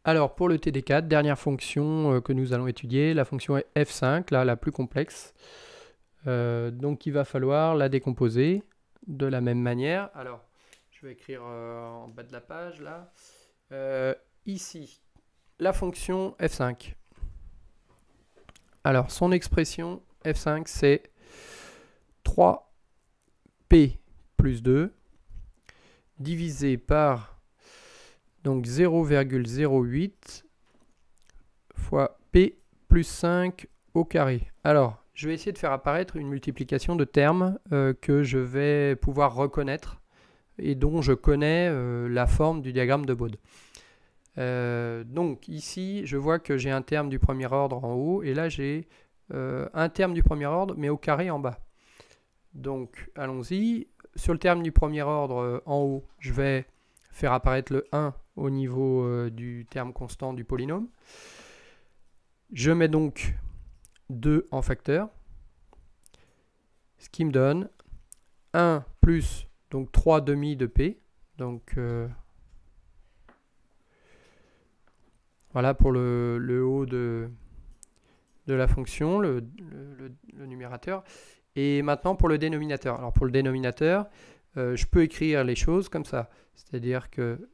Alors pour le TD4, dernière fonction que nous allons étudier, la fonction f5, là, la plus complexe. Donc il va falloir la décomposer de la même manière. Alors je vais écrire en bas de la page là. Ici, la fonction f5. Alors son expression f5 c'est 3p plus 2 divisé par donc 0,08 fois p plus 5 au carré. Alors, je vais essayer de faire apparaître une multiplication de termes que je vais pouvoir reconnaître et dont je connais la forme du diagramme de Bode. Donc ici, je vois que j'ai un terme du premier ordre en haut et là j'ai un terme du premier ordre mais au carré en bas. Donc allons-y. Sur le terme du premier ordre en haut, je vais faire apparaître le 1 au niveau du terme constant du polynôme. Je mets donc 2 en facteur, ce qui me donne 1 plus donc 3 demi de p. Donc voilà pour le haut de la fonction, le numérateur. Et maintenant pour le dénominateur. Alors pour le dénominateur, je peux écrire les choses comme ça. C'est-à-dire que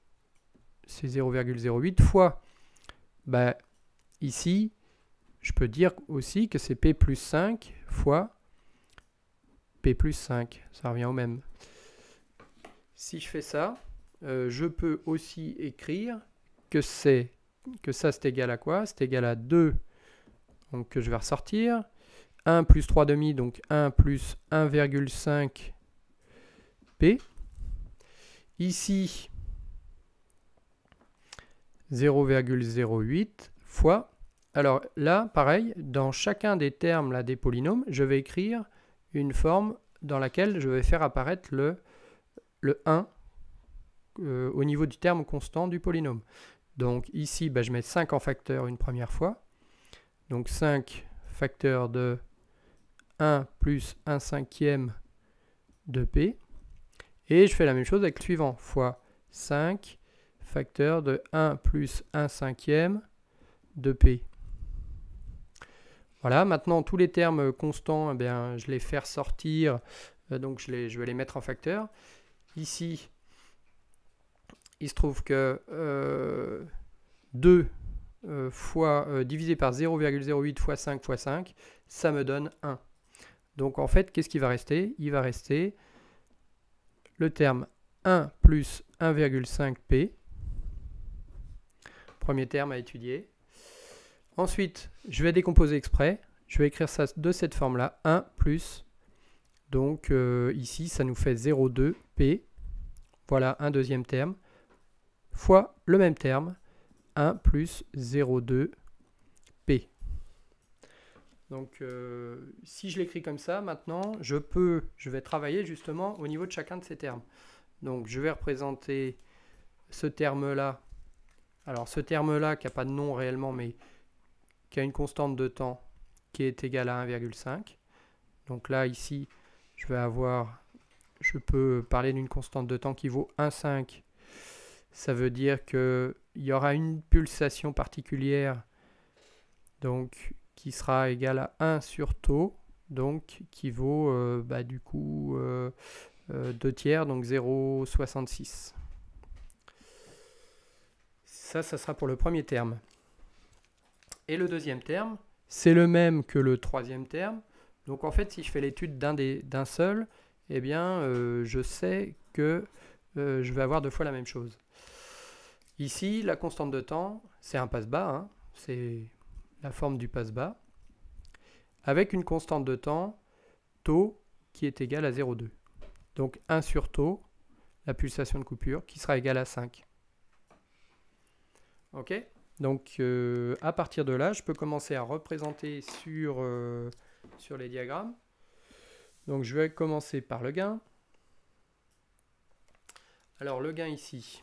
c'est 0,08 fois, ici, je peux dire aussi que c'est p plus 5 fois p plus 5. Ça revient au même. Si je fais ça, je peux aussi écrire que ça c'est égal à quoi? C'est égal à 2, donc que je vais ressortir. 1 plus 3 demi, donc 1 plus 1,5 p. Ici, 0,08 fois. Alors là, pareil, dans chacun des termes là, des polynômes, je vais écrire une forme dans laquelle je vais faire apparaître le 1 au niveau du terme constant du polynôme. Donc ici, je mets 5 en facteur une première fois. Donc 5 facteur de 1 plus 1 cinquième de p. Et je fais la même chose avec le suivant, fois 5 facteur de 1 plus 1 cinquième de p. Voilà, maintenant tous les termes constants, eh bien, je les fais ressortir, donc je vais les mettre en facteur. Ici, il se trouve que 2 fois divisé par 0,08 fois 5 fois 5, ça me donne 1. Donc en fait, qu'est-ce qui va rester? Il va rester le terme 1 plus 1,5p, premier terme à étudier. Ensuite, je vais décomposer exprès. Je vais écrire ça de cette forme-là. 1 plus, donc ici, ça nous fait 0,2p. Voilà un deuxième terme. Fois le même terme, 1 plus 0,2p. Donc si je l'écris comme ça, maintenant, je vais travailler justement au niveau de chacun de ces termes. Donc je vais représenter ce terme-là. Alors ce terme-là qui n'a pas de nom réellement, mais qui a une constante de temps qui est égale à 1,5. Donc là, ici, je peux parler d'une constante de temps qui vaut 1,5. Ça veut dire qu'il y aura une pulsation particulière donc, qui sera égale à 1 sur tau, donc qui vaut du coup 2 tiers, donc 0,66. Ça sera pour le premier terme. Et le deuxième terme, c'est le même que le troisième terme. Donc en fait, si je fais l'étude d'un seul, eh bien, je sais que je vais avoir deux fois la même chose. Ici, la constante de temps, c'est un passe-bas, hein, c'est la forme du passe-bas, avec une constante de temps, tau, qui est égale à 0,2. Donc 1 sur tau, la pulsation de coupure, qui sera égale à 5. Ok? Donc à partir de là, je peux commencer à représenter sur les diagrammes. Donc je vais commencer par le gain. Alors le gain ici,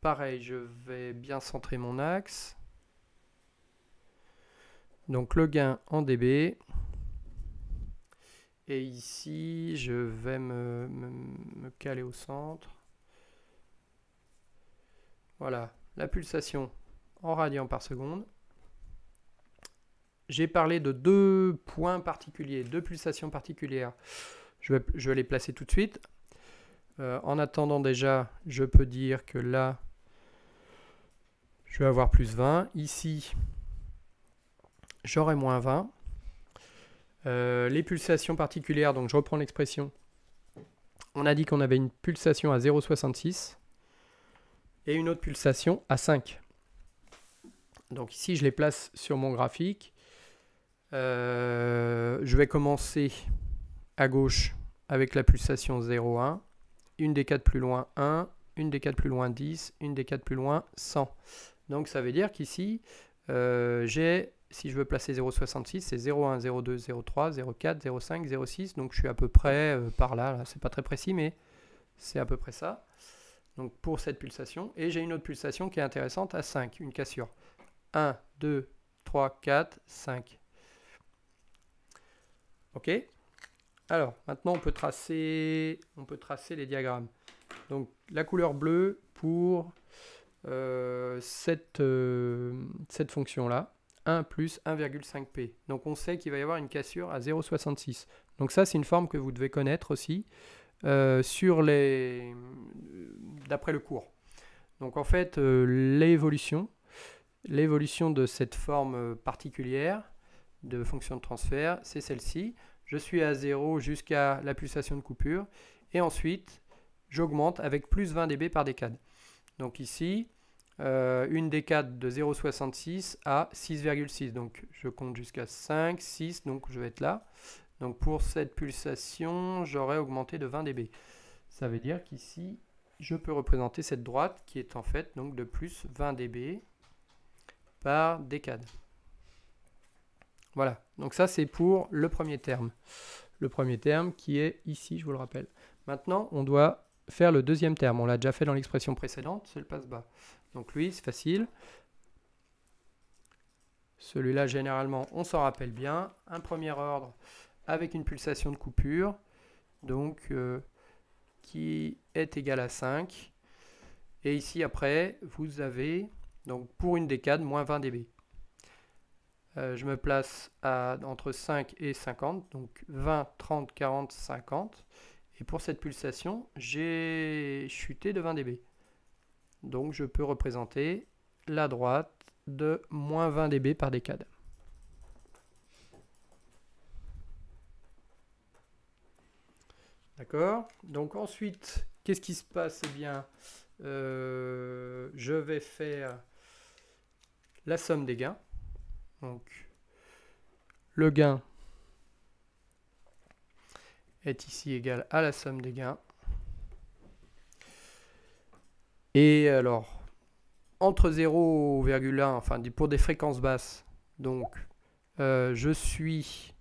pareil, je vais bien centrer mon axe. Donc le gain en dB. Et ici, je vais me caler au centre. voilà, la pulsation en radians par seconde. J'ai parlé de deux points particuliers, deux pulsations particulières. Je vais les placer tout de suite. En attendant déjà, je peux dire que là, je vais avoir plus 20. Ici, j'aurai moins 20. Les pulsations particulières, donc je reprends l'expression. On a dit qu'on avait une pulsation à 0,66 et une autre pulsation à 5. Donc ici, je les place sur mon graphique. Je vais commencer à gauche avec la pulsation 0,1, une décade plus loin 1, une décade plus loin 10, une décade plus loin 100. Donc ça veut dire qu'ici, j'ai, si je veux placer 0,66, c'est 0,1, 0,2, 0,3, 0,4, 0,5, 0,6. Donc je suis à peu près par là, c'est pas très précis, mais c'est à peu près ça. Donc pour cette pulsation. Et j'ai une autre pulsation qui est intéressante à 5, une cassure. 1, 2, 3, 4, 5. Ok. Alors, maintenant, on peut tracer les diagrammes. Donc, la couleur bleue pour cette fonction-là, 1 plus 1,5p. Donc, on sait qu'il va y avoir une cassure à 0,66. Donc, ça, c'est une forme que vous devez connaître aussi d'après le cours. Donc, en fait, l'évolution de cette forme particulière de fonction de transfert, c'est celle-ci. Je suis à 0 jusqu'à la pulsation de coupure. Et ensuite, j'augmente avec plus 20 dB par décade. Donc ici, une décade de 0,66 à 6,6. Donc je compte jusqu'à 5, 6, donc je vais être là. Donc pour cette pulsation, j'aurai augmenté de 20 dB. Ça veut dire qu'ici, je peux représenter cette droite qui est en fait donc de plus 20 dB par décade. Voilà, donc ça c'est pour le premier terme. Le premier terme qui est ici, je vous le rappelle. Maintenant, on doit faire le deuxième terme. On l'a déjà fait dans l'expression précédente, c'est le passe-bas. Donc lui, c'est facile. Celui-là, généralement, on s'en rappelle bien. Un premier ordre avec une pulsation de coupure, donc qui est égale à 5. Et ici, après, vous avez, donc pour une décade, moins 20 dB. Je me place entre 5 et 50, donc 20, 30, 40, 50. Et pour cette pulsation, j'ai chuté de 20 dB. Donc je peux représenter la droite de moins 20 dB par décade. D'accord? Donc ensuite, qu'est-ce qui se passe? Eh bien, je vais faire la somme des gains. Donc, le gain est ici égal à la somme des gains. Et alors, entre 0,1, enfin pour des fréquences basses, donc je suis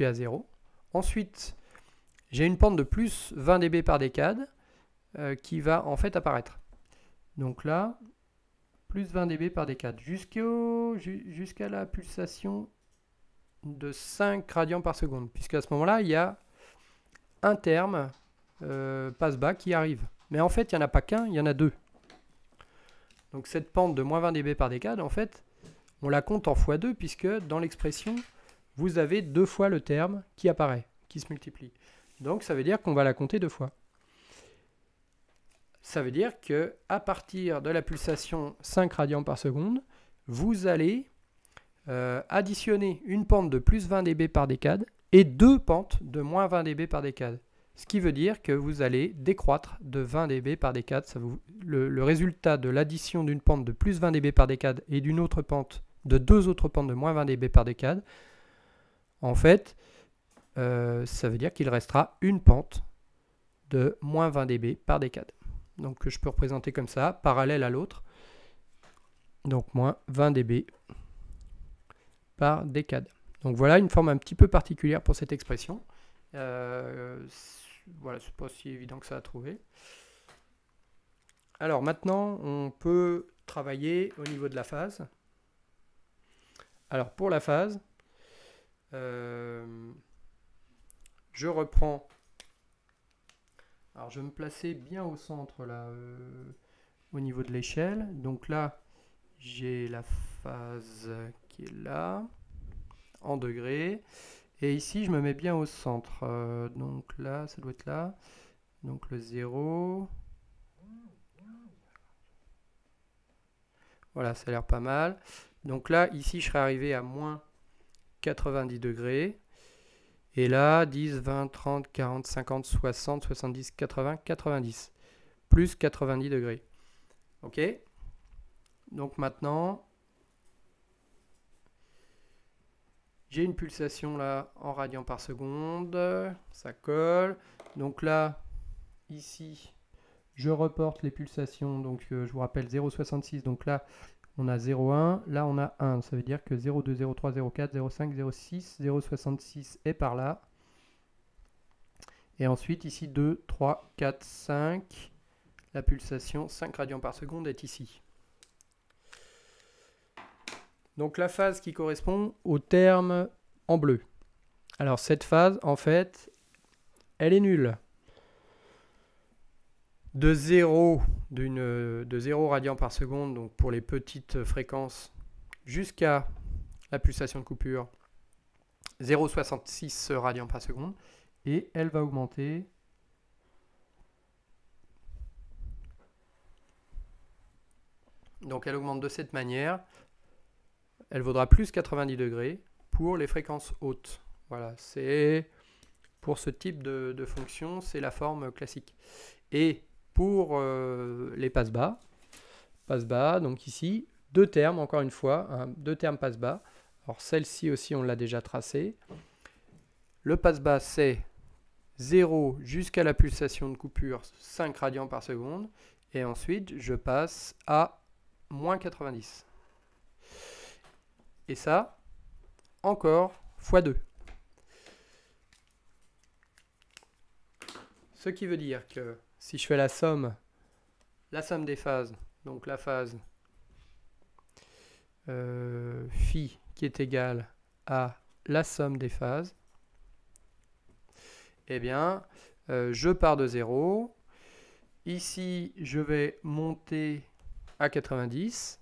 à 0. Ensuite, j'ai une pente de plus 20 dB par décade qui va en fait apparaître. Donc là, plus 20 dB par décade, jusqu'à la pulsation de 5 radians par seconde, puisqu'à ce moment-là, il y a un terme passe-bas qui arrive. Mais en fait, il n'y en a pas qu'un, il y en a deux. Donc cette pente de moins 20 dB par décade, en fait, on la compte en x2, puisque dans l'expression, vous avez deux fois le terme qui apparaît, qui se multiplie. Donc ça veut dire qu'on va la compter deux fois. Ça veut dire qu'à partir de la pulsation 5 radians par seconde, vous allez additionner une pente de plus 20 dB par décade et deux pentes de moins 20 dB par décade. Ce qui veut dire que vous allez décroître de 20 dB par décade. Le résultat de l'addition d'une pente de plus 20 dB par décade et d'une autre pente, de deux autres pentes de moins 20 dB par décade, en fait, ça veut dire qu'il restera une pente de moins 20 dB par décade. Donc je peux représenter comme ça, parallèle à l'autre. Donc moins 20 dB par décade. Donc voilà une forme un petit peu particulière pour cette expression. Voilà, c'est pas si évident que ça à trouver. Alors maintenant, on peut travailler au niveau de la phase. Alors pour la phase, je reprends. Alors je vais me placer bien au centre là. au niveau de l'échelle. Donc là, j'ai la phase qui est là, en degrés. Et ici, je me mets bien au centre. Donc là, ça doit être là. Donc le 0. Voilà, ça a l'air pas mal. Donc là, ici, je serais arrivé à moins 90 degrés. Et là, 10, 20, 30, 40, 50, 60, 70, 80, 90. Plus 90 degrés. OK? Donc maintenant, j'ai une pulsation là en radians par seconde. Ça colle. Donc là, ici, je reporte les pulsations. Donc je vous rappelle 0,66. Donc là, on a 0,1. Là, on a 1. Ça veut dire que 0,2, 0,3, 0,4, 0,5, 0,6, 0,66 est par là. Et ensuite, ici, 2, 3, 4, 5. La pulsation 5 radians par seconde est ici. Donc la phase qui correspond au terme en bleu. Alors cette phase, en fait, elle est nulle. De 0 radians par seconde, donc pour les petites fréquences, jusqu'à la pulsation de coupure, 0,66 radians par seconde. Et elle va augmenter. Donc elle augmente de cette manière. Elle vaudra plus 90 degrés pour les fréquences hautes. Voilà, c'est pour ce type de fonction, c'est la forme classique. Et pour les passe-bas, donc ici, deux termes, encore une fois, hein, deux termes passe-bas. Alors celle-ci aussi, on l'a déjà tracée. Le passe-bas, c'est 0 jusqu'à la pulsation de coupure, 5 radians par seconde. Et ensuite, je passe à moins 90. Et ça, encore x2. Ce qui veut dire que si je fais la somme des phases, donc la phase phi qui est égale à la somme des phases, eh bien, je pars de 0. Ici, je vais monter à 90.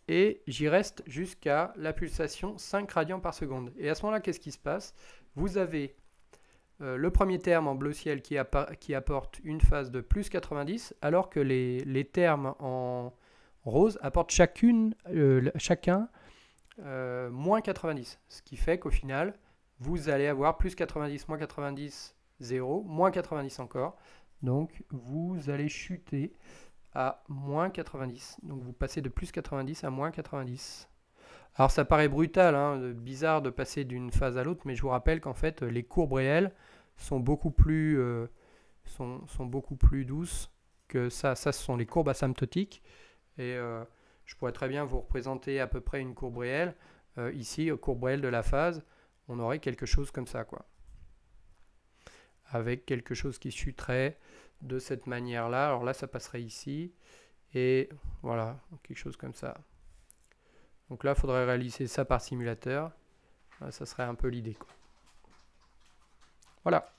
Et j'y reste jusqu'à la pulsation 5 radians par seconde. Et à ce moment-là, qu'est-ce qui se passe? Vous avez le premier terme en bleu ciel qui apporte une phase de plus 90, alors que les termes en rose apportent chacun moins 90. Ce qui fait qu'au final, vous allez avoir plus 90, moins 90, 0, moins 90 encore. Donc, vous allez chuter à moins 90. Donc vous passez de plus 90 à moins 90. Alors ça paraît brutal, hein, bizarre de passer d'une phase à l'autre, mais je vous rappelle qu'en fait les courbes réelles sont beaucoup plus douces que ça. Ça, ce sont les courbes asymptotiques. Et je pourrais très bien vous représenter à peu près une courbe réelle. Ici, courbe réelle de la phase, on aurait quelque chose comme ça, quoi. Avec quelque chose qui chuterait de cette manière-là. Alors là, ça passerait ici. Et voilà, quelque chose comme ça. Donc là, il faudrait réaliser ça par simulateur. Ça serait un peu l'idée, quoi. Voilà.